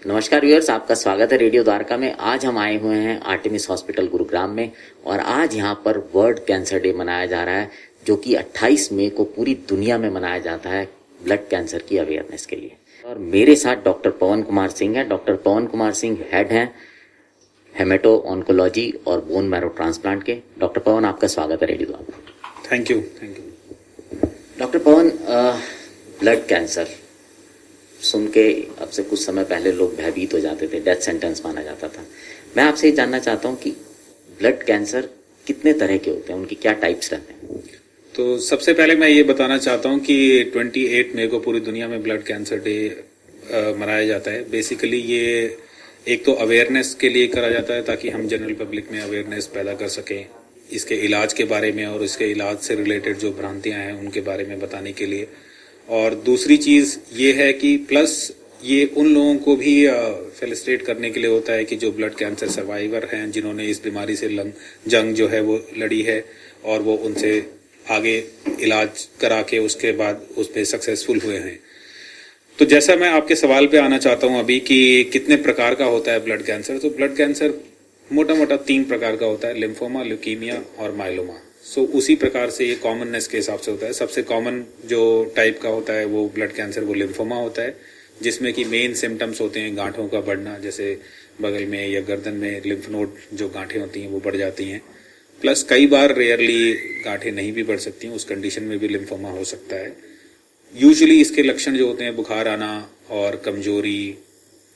नमस्कार व्यूअर्स, आपका स्वागत है रेडियो द्वारका में। आज हम आए हुए हैं आर्टेमिस हॉस्पिटल गुरुग्राम में और आज यहाँ पर वर्ल्ड कैंसर डे मनाया जा रहा है, जो कि 28 मई को पूरी दुनिया में मनाया जाता है ब्लड कैंसर की अवेयरनेस के लिए। और मेरे साथ डॉक्टर पवन कुमार सिंह हैं। डॉक्टर पवन कुमार सिंह हेड हैं हेमेटो ऑन्कोलॉजी और बोन मैरो ट्रांसप्लांट के। डॉक्टर पवन, आपका स्वागत है radio Dwarka. Thank you. Doctor Pawan, blood cancer सुन के अब से कुछ समय पहले लोग भयभीत हो जाते थे, डेथ सेंटेंस माना जाता था। मैं आपसे ये जानना चाहता हूँ कि ब्लड कैंसर कितने तरह के होते हैं, उनकी क्या टाइप्स रहते हैं? तो सबसे पहले मैं ये बताना चाहता हूँ कि 28 मई को पूरी दुनिया में ब्लड कैंसर डे मनाया जाता है। बेसिकली ये एक तो अवेयरनेस के लिए करा जाता है ताकि हम जनरल पब्लिक में अवेयरनेस पैदा कर सकें इसके इलाज के बारे में और इसके इलाज से रिलेटेड जो भ्रांतियां हैं उनके बारे में बताने के लिए। और दूसरी चीज ये है कि प्लस ये उन लोगों को भी फेलिसिटेट करने के लिए होता है कि जो ब्लड कैंसर सर्वाइवर हैं, जिन्होंने इस बीमारी से जंग जो है वो लड़ी है और वो उनसे आगे इलाज करा के उसके बाद उस पर सक्सेसफुल हुए हैं। तो जैसा मैं आपके सवाल पे आना चाहता हूं अभी कि कितने प्रकार का होता है ब्लड कैंसर, तो ब्लड कैंसर मोटा मोटा 3 प्रकार का होता है, लिम्फोमा, ल्यूकीमिया और माइलोमा। उसी प्रकार से ये कॉमननेस के हिसाब से होता है। सबसे कॉमन जो टाइप का होता है वो ब्लड कैंसर वो लिम्फोमा होता है, जिसमें कि मेन सिम्टम्स होते हैं गांठों का बढ़ना, जैसे बगल में या गर्दन में लिम्फ नोड जो गांठें होती हैं वो बढ़ जाती हैं। प्लस कई बार रेयरली गांठें नहीं भी बढ़ सकती हैं, उस कंडीशन में भी लिम्फोमा हो सकता है। यूजुअली इसके लक्षण जो होते हैं बुखार आना और कमजोरी,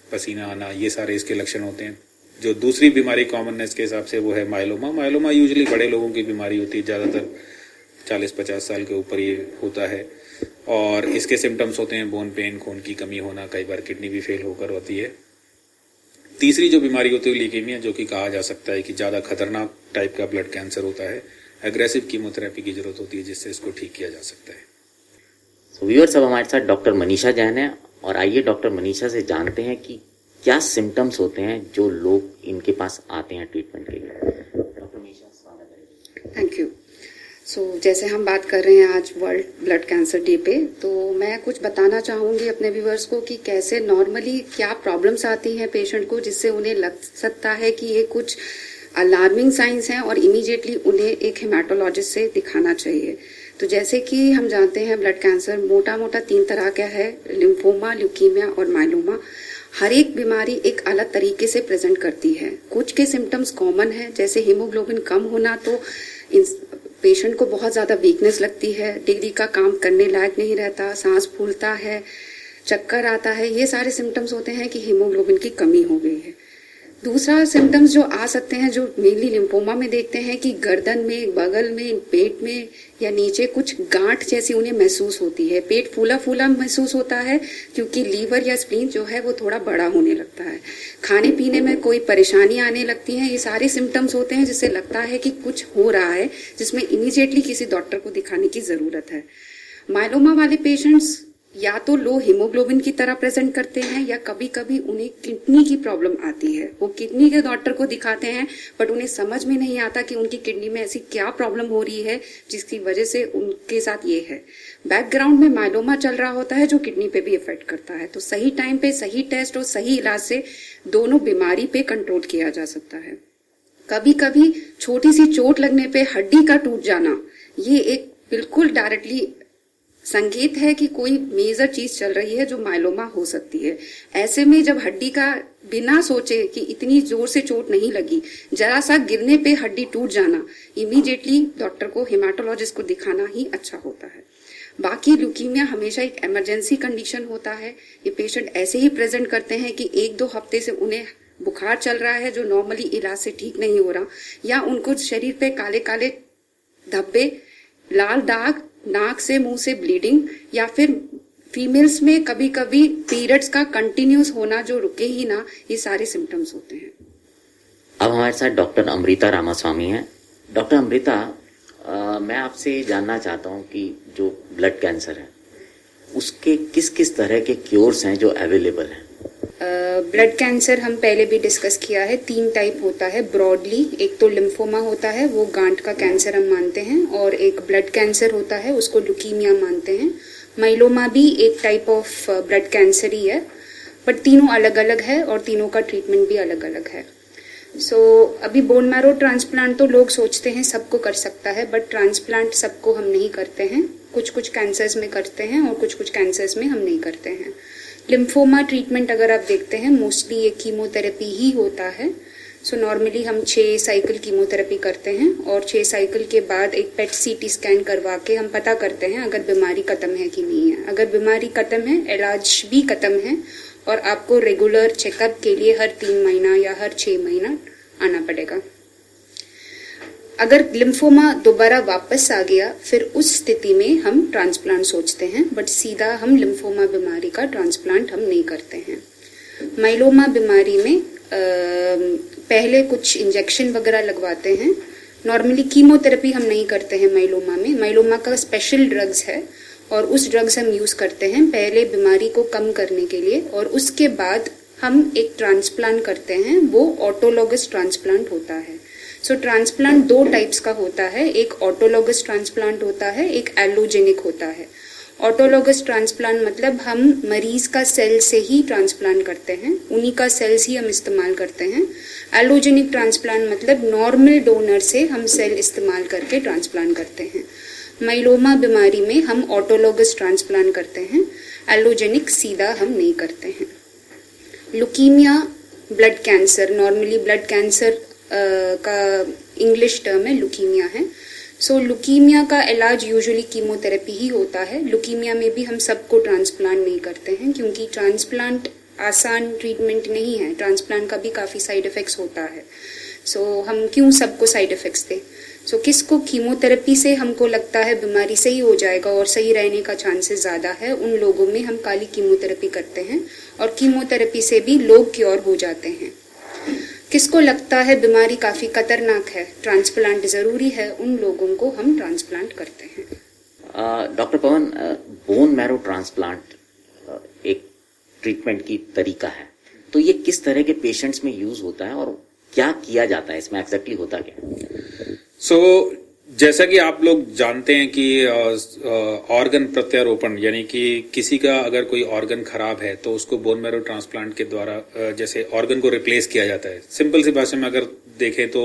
पसीना आना, ये सारे इसके लक्षण होते हैं। जो दूसरी बीमारी कॉमननेस के हिसाब से वो है माइलोमा। माइलोमा यूजुअली बड़े लोगों की बीमारी होती है, ज़्यादातर 40-50 साल के ऊपर ये होता है और इसके सिम्टम्स होते हैं बोन पेन, खून की कमी होना, कई बार किडनी भी फेल होकर होती है। तीसरी जो बीमारी होती है ल्यूकीमिया, जो कि कहा जा सकता है कि ज़्यादा खतरनाक टाइप का ब्लड कैंसर होता है। एग्रेसिव कीमोथेरेपी की जरूरत होती है जिससे इसको ठीक किया जा सकता है। व्यूअर्स, अब हमारे साथ डॉक्टर मनीषा जैन है और आइए डॉक्टर मनीषा से जानते हैं कि क्या सिम्टम्स होते हैं जो लोग इनके पास आते हैं ट्रीटमेंट के लिए। डॉक्टर मनीषा, स्वागत है। Thank you. जैसे हम बात कर रहे हैं आज वर्ल्ड ब्लड कैंसर डे पे, तो मैं कुछ बताना चाहूँगी अपने व्यूअर्स को कि कैसे नॉर्मली क्या प्रॉब्लम्स आती हैं पेशेंट को, जिससे उन्हें लग सकता है कि ये कुछ अलार्मिंग साइंस हैं और इमीडिएटली उन्हें एक हेमाटोलॉजिस्ट से दिखाना चाहिए। तो जैसे कि हम जानते हैं ब्लड कैंसर मोटा मोटा 3 तरह का है, लिम्फोमा, ल्यूकीमिया और माइलोमा। हर एक बीमारी एक अलग तरीके से प्रेजेंट करती है। कुछ के सिम्टम्स कॉमन है, जैसे हीमोग्लोबिन कम होना, तो पेशेंट को बहुत ज्यादा वीकनेस लगती है, डिग्री का काम करने लायक नहीं रहता, सांस फूलता है, चक्कर आता है। ये सारे सिम्टम्स होते हैं कि हीमोग्लोबिन की कमी हो गई है। दूसरा सिम्टम्स जो आ सकते हैं, जो मेनली लिम्फोमा में देखते हैं कि गर्दन में, बगल में, पेट में या नीचे कुछ गांठ जैसी उन्हें महसूस होती है। पेट फूला फूला महसूस होता है क्योंकि लीवर या स्प्लीन जो है वो थोड़ा बड़ा होने लगता है। खाने पीने में कोई परेशानी आने लगती है। ये सारे सिम्टम्स होते हैं जिससे लगता है कि कुछ हो रहा है, जिसमें इमीडिएटली किसी डॉक्टर को दिखाने की जरूरत है। माइलोमा वाले पेशेंट्स या तो लो हीमोग्लोबिन की तरह प्रेजेंट करते हैं या कभी कभी उन्हें किडनी की प्रॉब्लम आती है। वो किडनी के डॉक्टर को दिखाते हैं बट उन्हें समझ में नहीं आता कि उनकी किडनी में ऐसी क्या प्रॉब्लम हो रही है जिसकी वजह से उनके साथ ये है। बैकग्राउंड में माइलोमा चल रहा होता है जो किडनी पे भी इफेक्ट करता है। तो सही टाइम पे सही टेस्ट और सही इलाज से दोनों बीमारी पे कंट्रोल किया जा सकता है। कभी कभी छोटी सी चोट लगने पे हड्डी का टूट जाना, ये एक बिल्कुल डायरेक्टली संकेत है कि कोई मेजर चीज चल रही है जो माइलोमा हो सकती है। ऐसे में जब हड्डी का बिना सोचे कि इतनी जोर से चोट नहीं लगी, जरा सा गिरने पे हड्डी टूट जाना, इमीडिएटली डॉक्टर को हेमाटोलॉजिस्ट को दिखाना ही अच्छा होता है। बाकी ल्यूकीमिया हमेशा एक इमरजेंसी कंडीशन होता है। ये पेशेंट ऐसे ही प्रेजेंट करते हैं कि 1-2 हफ्ते से उन्हें बुखार चल रहा है जो नॉर्मली इलाज से ठीक नहीं हो रहा, या उनको शरीर पे काले काले धब्बे, लाल दाग, नाक से मुंह से ब्लीडिंग, या फिर फीमेल्स में कभी कभी पीरियड्स का कंटिन्यूस होना जो रुके ही ना, ये सारे सिम्टम्स होते हैं। अब हमारे साथ डॉक्टर अमृता रामास्वामी हैं। डॉक्टर अमृता, मैं आपसे जानना चाहता हूं कि जो ब्लड कैंसर है उसके किस किस तरह के क्योर्स हैं जो अवेलेबल हैं। ब्लड कैंसर हम पहले भी डिस्कस किया है, 3 टाइप होता है ब्रॉडली। एक तो लिम्फोमा होता है, वो गांठ का कैंसर हम मानते हैं, और एक ब्लड कैंसर होता है, उसको ल्यूकीमिया मानते हैं। माइलोमा भी एक टाइप ऑफ ब्लड कैंसर ही है। बट तीनों अलग अलग है और तीनों का ट्रीटमेंट भी अलग अलग है। अभी बोन मैरो ट्रांसप्लांट तो लोग सोचते हैं सबको कर सकता है, बट ट्रांसप्लांट सबको हम नहीं करते हैं। कुछ कुछ कैंसर्स में करते हैं और कुछ कुछ कैंसर्स में हम नहीं करते हैं। लिम्फोमा ट्रीटमेंट अगर आप देखते हैं मोस्टली ये कीमोथेरेपी ही होता है। नॉर्मली हम 6 साइकिल कीमोथेरेपी करते हैं और 6 साइकिल के बाद एक पेट सीटी स्कैन करवा के हम पता करते हैं अगर बीमारी खत्म है कि नहीं है। अगर बीमारी खत्म है, इलाज भी खत्म है और आपको रेगुलर चेकअप के लिए हर 3 महीना या हर 6 महीना आना पड़ेगा। अगर लिम्फोमा दोबारा वापस आ गया फिर उस स्थिति में हम ट्रांसप्लांट सोचते हैं, बट सीधा हम लिम्फोमा बीमारी का ट्रांसप्लांट हम नहीं करते हैं। माइलोमा बीमारी में पहले कुछ इंजेक्शन वगैरह लगवाते हैं। नॉर्मली कीमोथेरेपी हम नहीं करते हैं माइलोमा में। माइलोमा का स्पेशल ड्रग्स है और उस ड्रग्स हम यूज करते हैं पहले बीमारी को कम करने के लिए, और उसके बाद हम एक ट्रांसप्लांट करते हैं, वो ऑटोलॉगस ट्रांसप्लांट होता है। ट्रांसप्लांट 2 टाइप्स का होता है, एक ऑटोलॉगस ट्रांसप्लांट होता है, एक एलोजेनिक होता है। ऑटोलॉगस ट्रांसप्लांट मतलब हम मरीज का सेल से ही ट्रांसप्लांट करते हैं, उन्हीं का सेल्स ही हम इस्तेमाल करते हैं। एलोजेनिक ट्रांसप्लांट मतलब नॉर्मल डोनर से हम सेल इस्तेमाल करके ट्रांसप्लांट करते हैं। माइलोमा बीमारी में हम ऑटोलॉगस ट्रांसप्लांट करते हैं, एलोजेनिक सीधा हम नहीं करते हैं। Leukaemia blood cancer, normally blood cancer का इंग्लिश टर्म है लुकीमिया है। लुकीमिया का इलाज यूजुअली कीमोथेरेपी ही होता है। लुकीमिया में भी हम सबको ट्रांसप्लांट नहीं करते हैं क्योंकि ट्रांसप्लांट आसान ट्रीटमेंट नहीं है, ट्रांसप्लांट का भी काफ़ी साइड इफ़ेक्ट्स होता है। हम क्यों सबको साइड इफ़ेक्ट्स दें। किसको कीमोथेरेपी से हमको लगता है बीमारी सही हो जाएगा और सही रहने का चांसेस ज़्यादा है, उन लोगों में हम काली कीमोथेरेपी करते हैं और कीमोथेरेपी से भी लोग क्योर हो जाते हैं। किसको लगता है बीमारी काफ़ी खतरनाक है, ट्रांसप्लांट ज़रूरी है, उन लोगों को हम ट्रांसप्लांट करते हैं। डॉक्टर पवन, बोन मैरो ट्रांसप्लांट एक ट्रीटमेंट की तरीका है, तो ये किस तरह के पेशेंट्स में यूज होता है और क्या किया जाता है, इसमें एग्जैक्टली होता क्या? जैसा कि आप लोग जानते हैं कि ऑर्गन प्रत्यारोपण यानी कि किसी का अगर कोई ऑर्गन खराब है तो उसको बोन मैरो ट्रांसप्लांट के द्वारा जैसे ऑर्गन को रिप्लेस किया जाता है। सिंपल सी भाषा में अगर देखें तो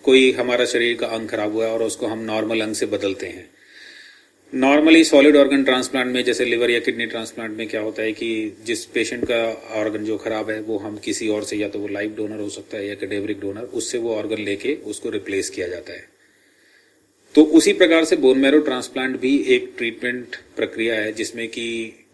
कोई हमारा शरीर का अंग खराब हुआ है और उसको हम नॉर्मल अंग से बदलते हैं। नॉर्मली सॉलिड ऑर्गन ट्रांसप्लांट में जैसे लिवर या किडनी ट्रांसप्लांट में क्या होता है कि जिस पेशेंट का ऑर्गन जो खराब है वो हम किसी और से, या तो वो लाइव डोनर हो सकता है या कैडेवरिक डोनर, उससे वो ऑर्गन लेके उसको रिप्लेस किया जाता है। तो उसी प्रकार से बोन मैरो ट्रांसप्लांट भी एक ट्रीटमेंट प्रक्रिया है जिसमें कि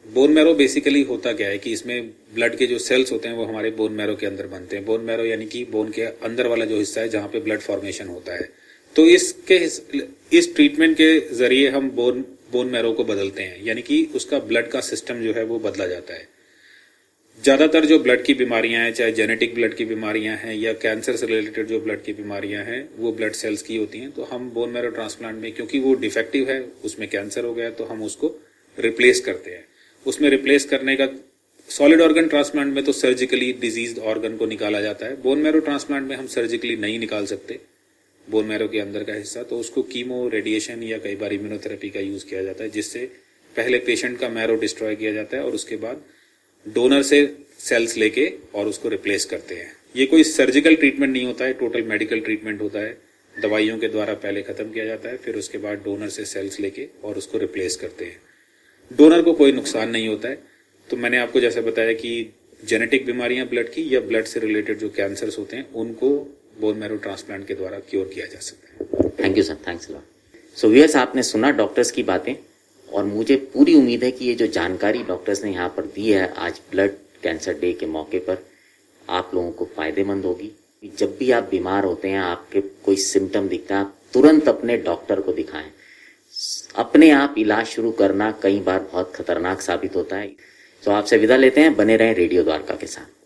बोन मैरो बेसिकली होता क्या है कि इसमें ब्लड के जो सेल्स होते हैं वो हमारे बोन मैरो के अंदर बनते हैं। बोन मैरो यानी कि बोन के अंदर वाला जो हिस्सा है जहां पे ब्लड फॉर्मेशन होता है। तो इस ट्रीटमेंट के जरिए हम बोन मैरो को बदलते हैं, यानी कि उसका ब्लड का सिस्टम जो है वो बदला जाता है। ज्यादातर जो ब्लड की बीमारियां हैं, चाहे जेनेटिक ब्लड की बीमारियां हैं या कैंसर से रिलेटेड जो ब्लड की बीमारियां हैं, वो ब्लड सेल्स की होती हैं। तो हम बोन मैरो ट्रांसप्लांट में क्योंकि वो डिफेक्टिव है, उसमें कैंसर हो गया, तो हम उसको रिप्लेस करते हैं। उसमें रिप्लेस करने का सॉलिड ऑर्गन ट्रांसप्लांट में तो सर्जिकली डिजीज्ड ऑर्गन को निकाला जाता है। बोन मैरो ट्रांसप्लांट में हम सर्जिकली नहीं निकाल सकते बोन मैरो के अंदर का हिस्सा, तो उसको कीमो, रेडिएशन या कई बार इम्यूनोथेरेपी का यूज किया जाता है, जिससे पहले पेशेंट का मैरो डिस्ट्रॉय किया जाता है और उसके बाद डोनर से सेल्स लेके और उसको रिप्लेस करते हैं। ये कोई सर्जिकल ट्रीटमेंट नहीं होता है, टोटल मेडिकल ट्रीटमेंट होता है। दवाइयों के द्वारा पहले खत्म किया जाता है, फिर उसके बाद डोनर से सेल्स लेके और उसको रिप्लेस करते हैं। डोनर को कोई नुकसान नहीं होता है। तो मैंने आपको जैसे बताया कि जेनेटिक बीमारियां ब्लड की या ब्लड से रिलेटेड जो कैंसर्स होते हैं उनको बोन मैरो ट्रांसप्लांट के द्वारा क्योर किया जा सकता है। Thank you sir, thanks lot. So viewers, आपने सुना डॉक्टर्स की बातें और मुझे पूरी उम्मीद है कि ये जो जानकारी डॉक्टर्स ने यहाँ पर दी है आज ब्लड कैंसर डे के मौके पर, आप लोगों को फायदेमंद होगी। जब भी आप बीमार होते हैं, आपके कोई सिम्टम दिखता है, आप तुरंत अपने डॉक्टर को दिखाएं। अपने आप इलाज शुरू करना कई बार बहुत खतरनाक साबित होता है। तो आपसे विदा लेते हैं, बने रहें रेडियो द्वारका के साथ।